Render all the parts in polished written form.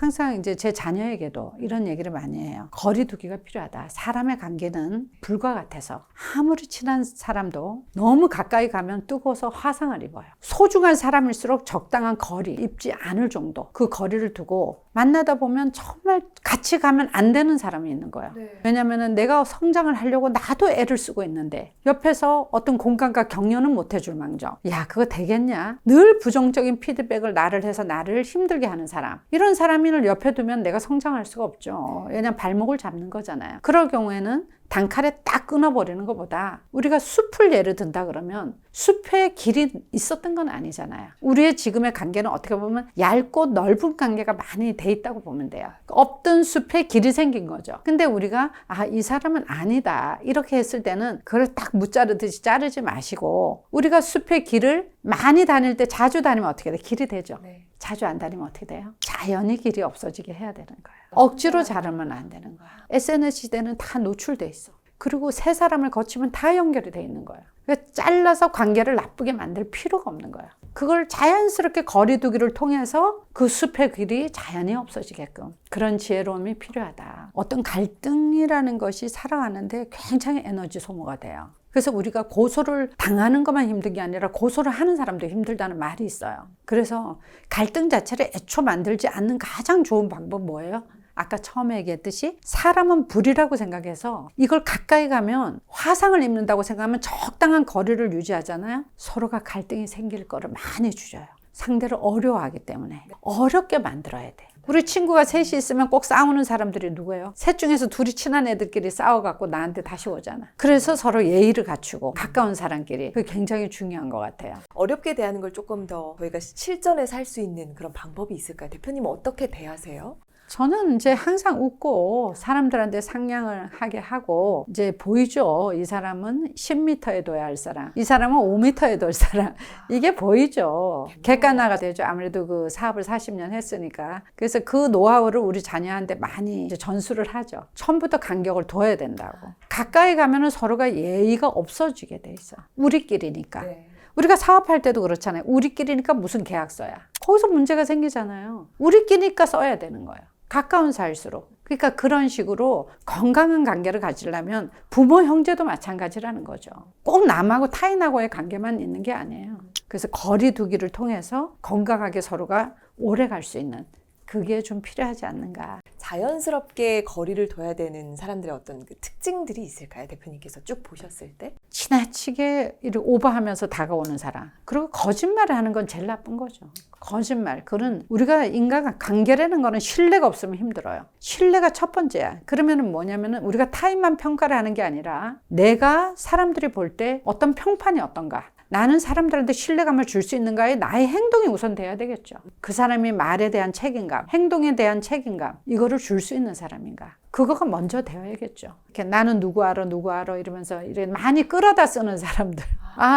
항상 이제 제 자녀에게도 이런 얘기를 많이 해요. 거리두기가 필요하다. 사람의 관계는 불과 같아서 아무리 친한 사람도 너무 가까이 가면 뜨거워서 화상을 입어요. 소중한 사람일수록 적당한 거리, 입지 않을 정도 그 거리를 두고 만나다 보면 정말 같이 가면 안 되는 사람이 있는 거예요. 왜냐면은 내가 성장을 하려고 나도 애를 쓰고 있는데 옆에서 어떤 공감과 격려는 못 해줄 망정, 야 그거 되겠냐? 늘 부정적인 피드백을 나를 해서 나를 힘들게 하는 사람, 이런 사람을 옆에 두면 내가 성장할 수가 없죠. 왜냐면 발목을 잡는 거잖아요. 그럴 경우에는 단칼에 딱 끊어버리는 것보다 우리가 숲을 예를 든다 그러면 숲에 길이 있었던 건 아니잖아요. 우리의 지금의 관계는 어떻게 보면 얇고 넓은 관계가 많이 돼 있다고 보면 돼요. 없던 숲에 길이 생긴 거죠. 근데 우리가 이 사람은 아니다 이렇게 했을 때는 그걸 딱 무자르듯이 자르지 마시고, 우리가 숲의 길을 많이 다닐 때 자주 다니면 어떻게 돼? 길이 되죠. 자주 안 다니면 어떻게 돼요? 자연히 길이 없어지게 해야 되는 거예요. 억지로 자르면 안 되는 거야. SNS 시대는 다 노출돼 있어. 그리고 세 사람을 거치면 다 연결이 돼 있는 거예요. 그러니까 잘라서 관계를 나쁘게 만들 필요가 없는 거야. 그걸 자연스럽게 거리두기를 통해서 그 숲의 길이 자연히 없어지게끔, 그런 지혜로움이 필요하다. 어떤 갈등이라는 것이 살아가는데 굉장히 에너지 소모가 돼요. 그래서 우리가 고소를 당하는 것만 힘든 게 아니라 고소를 하는 사람도 힘들다는 말이 있어요. 그래서 갈등 자체를 애초 만들지 않는 가장 좋은 방법은 뭐예요? 아까 처음에 얘기했듯이 사람은 불이라고 생각해서 이걸 가까이 가면 화상을 입는다고 생각하면 적당한 거리를 유지하잖아요. 서로가 갈등이 생길 거를 많이 줄여요. 상대를 어려워하기 때문에 어렵게 만들어야 돼. 우리 친구가 셋이 있으면 꼭 싸우는 사람들이 누구예요? 셋 중에서 둘이 친한 애들끼리 싸워갖고 나한테 다시 오잖아. 그래서 서로 예의를 갖추고 가까운 사람끼리, 그게 굉장히 중요한 것 같아요. 어렵게 대하는 걸 조금 더 저희가 실전에서 할 수 있는 그런 방법이 있을까요? 대표님 어떻게 대하세요? 저는 이제 항상 웃고 사람들한테 상냥을 하게 하고, 이제 보이죠. 이 사람은 10m에 둬야 할 사람, 이 사람은 5m에 둬야 할 사람, 이게 보이죠. 객관화가 되죠. 아무래도 그 사업을 40년 했으니까. 그래서 그 노하우를 우리 자녀한테 많이 이제 전수를 하죠. 처음부터 간격을 둬야 된다고. 가까이 가면은 서로가 예의가 없어지게 돼 있어. 우리끼리니까. 우리가 사업할 때도 그렇잖아요. 우리끼리니까 무슨 계약서야. 거기서 문제가 생기잖아요. 우리끼리니까 써야 되는 거예요. 가까운 사이일수록. 그러니까 그런 식으로 건강한 관계를 가지려면 부모, 형제도 마찬가지라는 거죠. 꼭 남하고 타인하고의 관계만 있는 게 아니에요. 그래서 거리두기를 통해서 건강하게 서로가 오래 갈 수 있는, 그게 좀 필요하지 않는가. 자연스럽게 거리를 둬야 되는 사람들의 어떤 그 특징들이 있을까요? 대표님께서 쭉 보셨을 때? 지나치게 이렇게 오버하면서 다가오는 사람, 그리고 거짓말을 하는 건 제일 나쁜 거죠. 거짓말. 그런, 우리가 인간 관계라는 거는 신뢰가 없으면 힘들어요. 신뢰가 첫 번째야. 그러면은 뭐냐면은 우리가 타인만 평가를 하는 게 아니라 내가 사람들이 볼 때 어떤 평판이 어떤가, 나는 사람들한테 신뢰감을 줄 수 있는가에 나의 행동이 우선 돼야 되겠죠. 그 사람이 말에 대한 책임감, 행동에 대한 책임감, 이거를 줄 수 있는 사람인가, 그거가 먼저 되어야겠죠. 이렇게 나는 누구 알아 이러면서 이렇게 많이 끌어다 쓰는 사람들.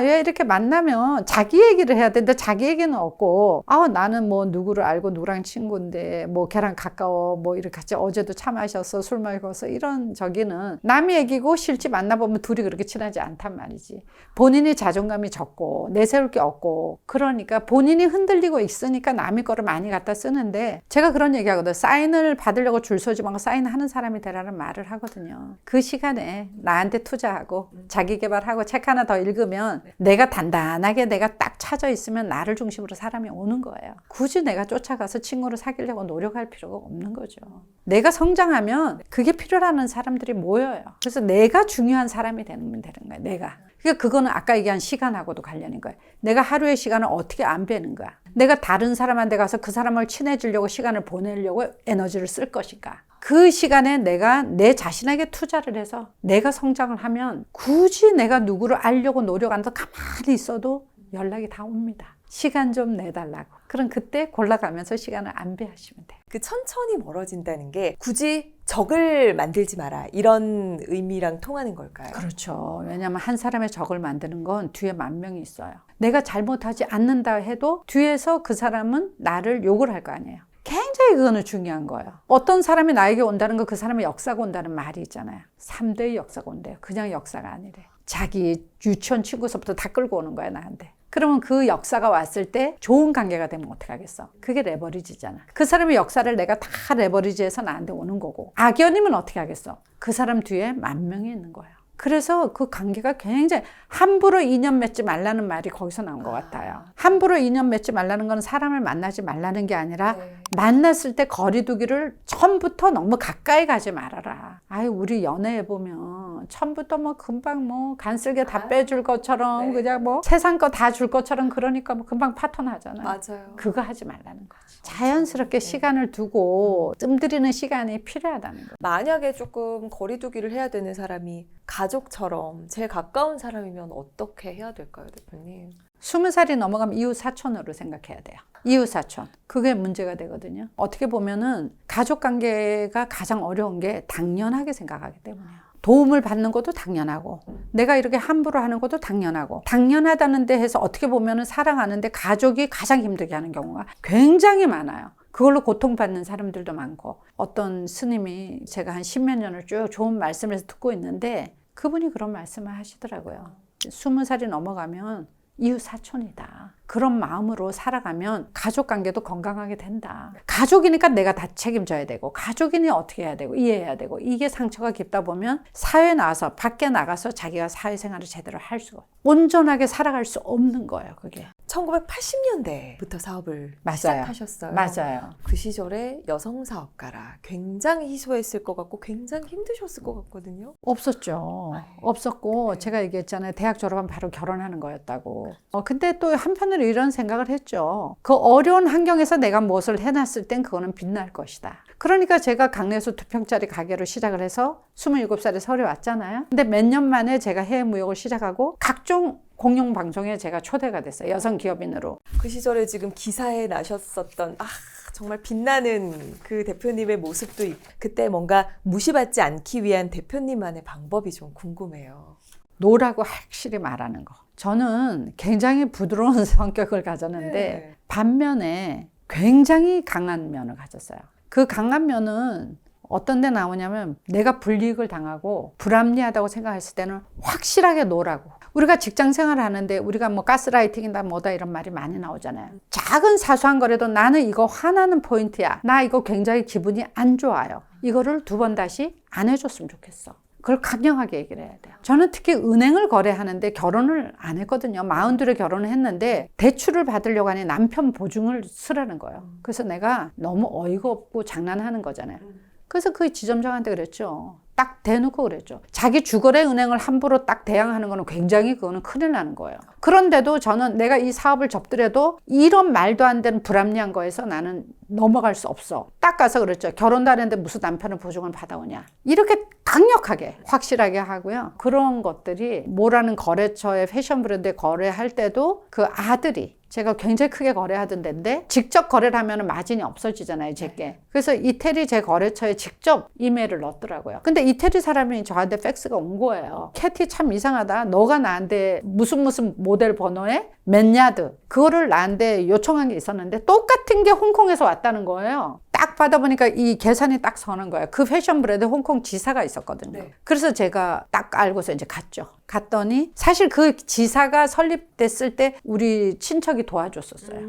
왜 이렇게 만나면 자기 얘기를 해야 되는데 자기 얘기는 없고, 나는 뭐 누구를 알고 누구랑 친구인데 뭐 걔랑 가까워, 뭐 이렇게 같이 어제도 차 마셨어, 술 마셨어, 이런 저기는 남의 얘기고 실제 만나보면 둘이 그렇게 친하지 않단 말이지. 본인이 자존감이 적고 내세울 게 없고, 그러니까 본인이 흔들리고 있으니까 남의 거를 많이 갖다 쓰는데, 제가 그런 얘기 하거든요. 사인을 받으려고 줄 서지 말고 사인하는 사람이 되라는 말을 하거든요. 그 시간에 나한테 투자하고 자기 개발하고 책 하나 더 읽으면 내가 단단하게 내가 딱 찾아 있으면 나를 중심으로 사람이 오는 거예요. 굳이 내가 쫓아가서 친구를 사귀려고 노력할 필요가 없는 거죠. 내가 성장하면 그게 필요라는 사람들이 모여요. 그래서 내가 중요한 사람이 되는 거예요. 내가. 그러니까 그거는 아까 얘기한 시간하고도 관련인 거예요. 내가 하루의 시간을 어떻게 안 빼는 거야. 내가 다른 사람한테 가서 그 사람을 친해지려고 시간을 보내려고 에너지를 쓸 것인가. 그 시간에 내가 내 자신에게 투자를 해서 내가 성장을 하면 굳이 내가 누구를 알려고 노력하면서 가만히 있어도 연락이 다 옵니다. 시간 좀 내달라고. 그럼 그때 골라가면서 시간을 안배하시면 돼요. 그 천천히 멀어진다는 게 굳이 적을 만들지 마라, 이런 의미랑 통하는 걸까요? 그렇죠. 왜냐하면 한 사람의 적을 만드는 건 뒤에 10,000명이 있어요. 내가 잘못하지 않는다 해도 뒤에서 그 사람은 나를 욕을 할 거 아니에요. 굉장히 그거는 중요한 거예요. 어떤 사람이 나에게 온다는 거, 그 사람의 역사가 온다는 말이 있잖아요. 3대의 역사가 온대요. 그냥 역사가 아니래. 자기 유치원 친구서부터 다 끌고 오는 거야, 나한테. 그러면 그 역사가 왔을 때 좋은 관계가 되면 어떡하겠어? 그게 레버리지잖아. 그 사람의 역사를 내가 다 레버리지해서 나한테 오는 거고, 악연이면 어떻게 하겠어? 그 사람 뒤에 10,000명이 있는 거예요. 그래서 그 관계가 굉장히, 함부로 인연 맺지 말라는 말이 거기서 나온 것 같아요. 함부로 인연 맺지 말라는 건 사람을 만나지 말라는 게 아니라 만났을 때 거리두기를 처음부터 너무 가까이 가지 말아라. 아유, 우리 연애해 보면 처음부터 뭐 금방 뭐 간슬게 다 빼줄 것처럼 그냥 뭐 세상 거 다 줄 것처럼 그러니까 뭐 금방 파토나잖아요. 맞아요. 그거 하지 말라는 거지. 자연스럽게 시간을 두고 뜸들이는 시간이 필요하다는 거예요. 만약에 조금 거리두기를 해야 되는 사람이 가족처럼 제일 가까운 사람이면 어떻게 해야 될까요, 대표님? 20살이 넘어가면 이웃 사촌으로 생각해야 돼요. 이웃 사촌. 그게 문제가 되거든요. 어떻게 보면은 가족 관계가 가장 어려운 게 당연하게 생각하기 때문이에요. 도움을 받는 것도 당연하고, 내가 이렇게 함부로 하는 것도 당연하고, 당연하다는 데 해서 어떻게 보면은 사랑하는데 가족이 가장 힘들게 하는 경우가 굉장히 많아요. 그걸로 고통받는 사람들도 많고, 어떤 스님이 제가 한 10몇 년을 쭉 좋은 말씀을 듣고 있는데 그분이 그런 말씀을 하시더라고요. 20살이 넘어가면 이웃 사촌이다. 그런 마음으로 살아가면 가족 관계도 건강하게 된다. 가족이니까 내가 다 책임져야 되고, 가족이니 어떻게 해야 되고, 이해해야 되고, 이게 상처가 깊다 보면 사회에 나와서, 밖에 나가서 자기가 사회생활을 제대로 할 수가, 온전하게 살아갈 수 없는 거예요, 그게. 1980년대부터 사업을 맞아요. 시작하셨어요. 맞아요. 그 시절에 여성 사업가라 굉장히 희소했을 것 같고 굉장히 힘드셨을 것 같거든요. 없었죠. 없었고, 제가 얘기했잖아요. 대학 졸업하면 바로 결혼하는 거였다고. 근데 또 한편으로 이런 생각을 했죠. 그 어려운 환경에서 내가 무엇을 해놨을 땐 그거는 빛날 것이다. 그러니까 제가 강내에서 2평짜리 가게로 시작을 해서 27살에 서울에 왔잖아요. 근데 몇 년 만에 제가 해외 무역을 시작하고 각종 공영방송에 제가 초대가 됐어요. 여성 기업인으로. 그 시절에 지금 기사에 나셨었던 정말 빛나는 그 대표님의 모습도 그때 뭔가 무시받지 않기 위한 대표님만의 방법이 좀 궁금해요. 노라고 확실히 말하는 거. 저는 굉장히 부드러운 성격을 가졌는데 반면에 굉장히 강한 면을 가졌어요. 그 강한 면은 어떤 데 나오냐면 내가 불이익을 당하고 불합리하다고 생각했을 때는 확실하게 노라고. 우리가 직장 생활을 하는데 우리가 뭐 가스라이팅이다 뭐다 이런 말이 많이 나오잖아요. 작은 사소한 거라도 나는 이거 화나는 포인트야. 나 이거 굉장히 기분이 안 좋아요. 이거를 2번 다시 안 해줬으면 좋겠어. 그걸 강력하게 얘기를 해야 돼요. 저는 특히 은행을 거래하는데 결혼을 안 했거든요. 42에 결혼을 했는데 대출을 받으려고 하니 남편 보증을 쓰라는 거예요. 그래서 내가 너무 어이가 없고 장난하는 거잖아요. 그래서 그 지점장한테 그랬죠. 딱 대놓고 그랬죠. 자기 주거래 은행을 함부로 딱 대항하는 거는 굉장히 그거는 큰일 나는 거예요. 그런데도 저는 내가 이 사업을 접더라도 이런 말도 안 되는 불합리한 거에서 나는 넘어갈 수 없어. 딱 가서 그랬죠. 결혼도 안 했는데 무슨 남편의 보증을 받아오냐. 이렇게 강력하게 확실하게 하고요. 그런 것들이 뭐라는 거래처에 패션 브랜드에 거래할 때도 그 아들이 제가 굉장히 크게 거래하던 데인데 직접 거래를 하면 마진이 없어지잖아요, 제게. 그래서 이태리 제 거래처에 직접 이메일을 넣었더라고요. 근데 이태리 사람이 저한테 팩스가 온 거예요. 캐티 참 이상하다. 너가 나한테 무슨 모델 번호에 몇 야드 그거를 나한테 요청한 게 있었는데 똑같은 게 홍콩에서 왔다는 거예요. 딱 받아보니까 이 계산이 딱 서는 거예요. 그 패션 브랜드 홍콩 지사가 있었거든요. 네. 그래서 제가 딱 알고서 이제 갔죠. 갔더니 사실 그 지사가 설립됐을 때 우리 친척이 도와줬었어요.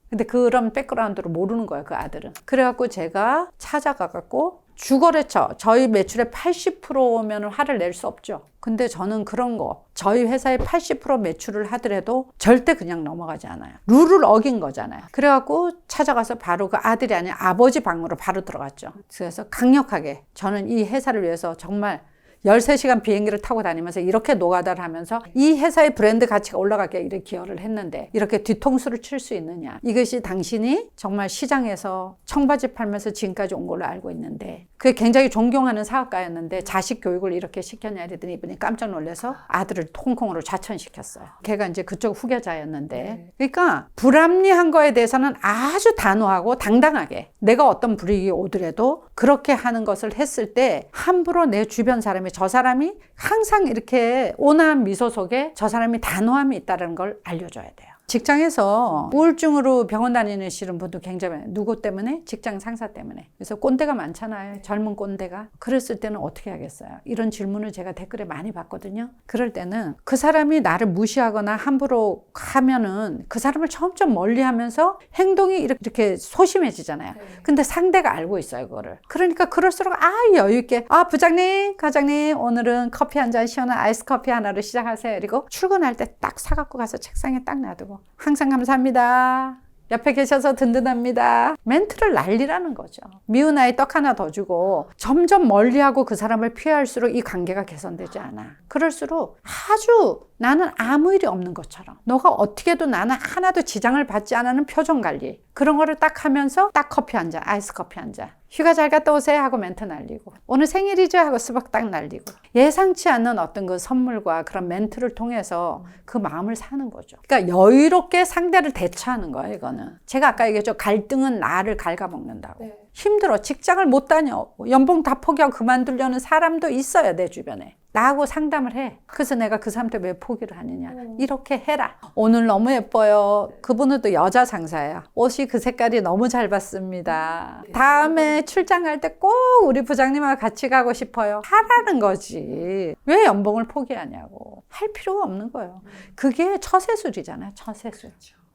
근데 그런 백그라운드를 모르는 거예요, 그 아들은. 그래갖고 제가 찾아가갖고 주거래처 저희 매출의 80%면 화를 낼 수 없죠. 근데 저는 그런 거 저희 회사의 80% 매출을 하더라도 절대 그냥 넘어가지 않아요. 룰을 어긴 거잖아요. 그래갖고 찾아가서 바로 그 아들이 아닌 아버지 방으로 바로 들어갔죠. 그래서 강력하게 저는 이 회사를 위해서 정말 13시간 비행기를 타고 다니면서 이렇게 노가다를 하면서 이 회사의 브랜드 가치가 올라가게 이렇게 기여를 했는데 이렇게 뒤통수를 칠 수 있느냐. 이것이 당신이 정말 시장에서 청바지 팔면서 지금까지 온 걸로 알고 있는데 그게 굉장히 존경하는 사업가였는데 자식 교육을 이렇게 시켰냐 이랬더니 이분이 깜짝 놀라서 아들을 홍콩으로 좌천시켰어요. 걔가 이제 그쪽 후계자였는데 그러니까 불합리한 거에 대해서는 아주 단호하고 당당하게 내가 어떤 불이익이 오더라도 그렇게 하는 것을 했을 때 함부로 내 주변 사람이 저 사람이 항상 이렇게 온화한 미소 속에 저 사람이 단호함이 있다는 걸 알려줘야 돼요. 직장에서 우울증으로 병원 다니시는 분도 굉장히 많아요. 누구 때문에? 직장 상사 때문에. 그래서 꼰대가 많잖아요. 젊은 꼰대가. 그랬을 때는 어떻게 하겠어요? 이런 질문을 제가 댓글에 많이 받거든요. 그럴 때는 그 사람이 나를 무시하거나 함부로 하면은 그 사람을 점점 멀리하면서 행동이 이렇게 소심해지잖아요. 근데 상대가 알고 있어요, 그거를. 그러니까 그럴수록 여유 있게 부장님, 과장님 오늘은 커피 한 잔 시원한 아이스 커피 하나로 시작하세요. 그리고 출근할 때 딱 사갖고 가서 책상에 딱 놔두고 항상 감사합니다. 옆에 계셔서 든든합니다. 멘트를 날리라는 거죠. 미운 아이 떡 하나 더 주고 점점 멀리하고 그 사람을 피할수록 이 관계가 개선되지 않아. 그럴수록 아주 나는 아무 일이 없는 것처럼 너가 어떻게 해도 나는 하나도 지장을 받지 않는 표정 관리 그런 거를 딱 하면서 딱 커피 한 잔, 아이스 커피 한 잔. 휴가 잘 갔다 오세요 하고 멘트 날리고 오늘 생일이죠 하고 스벅 딱 날리고 예상치 않는 어떤 그 선물과 그런 멘트를 통해서 그 마음을 사는 거죠. 그러니까 여유롭게 상대를 대처하는 거예요, 이거는. 제가 아까 얘기했죠. 갈등은 나를 갉아먹는다고. 네. 힘들어. 직장을 못 다녀. 연봉 다 포기하고 그만두려는 사람도 있어요, 내 주변에. 나하고 상담을 해. 그래서 내가 그 사람한테 왜 포기를 하느냐. 이렇게 해라. 오늘 너무 예뻐요. 그분은 또 여자 상사예요. 옷이 그 색깔이 너무 잘 봤습니다. 다음에 출장 갈 때 꼭 우리 부장님하고 같이 가고 싶어요. 하라는 거지. 왜 연봉을 포기하냐고. 할 필요가 없는 거예요. 그게 처세술이잖아요. 처세술.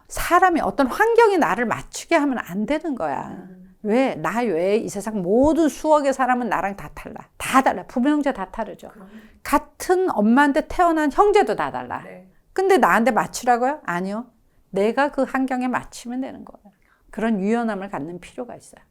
사람이 어떤 환경이 나를 맞추게 하면 안 되는 거야. 왜? 나 외에 이 세상 모든 수억의 사람은 나랑 다 달라. 다 달라. 부모형제 다 다르죠. 같은 엄마한테 태어난 형제도 다 달라. 네. 근데 나한테 맞추라고요? 아니요. 내가 그 환경에 맞추면 되는 거예요. 그런 유연함을 갖는 필요가 있어요.